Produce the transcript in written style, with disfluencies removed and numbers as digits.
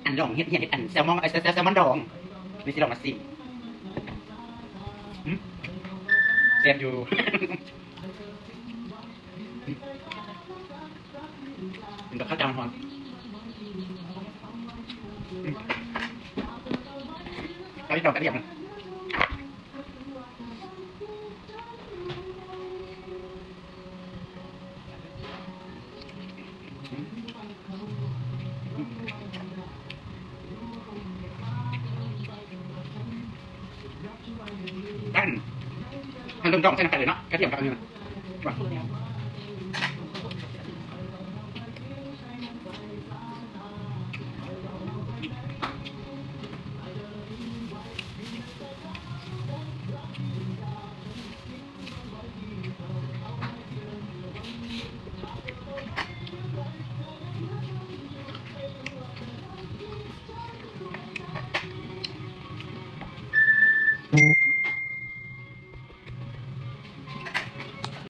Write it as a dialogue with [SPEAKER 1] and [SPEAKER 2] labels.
[SPEAKER 1] อันดองเห็ดอันแซลมอนแซลมอนดองนี่สิลองมาซิมแซ่บอยู่มันก็ข้าวจานหอนข้าวที่ดองกระเทียมอันดองใส่น้ำตาลเลยเนาะกระเทียมกับอันนี้นะ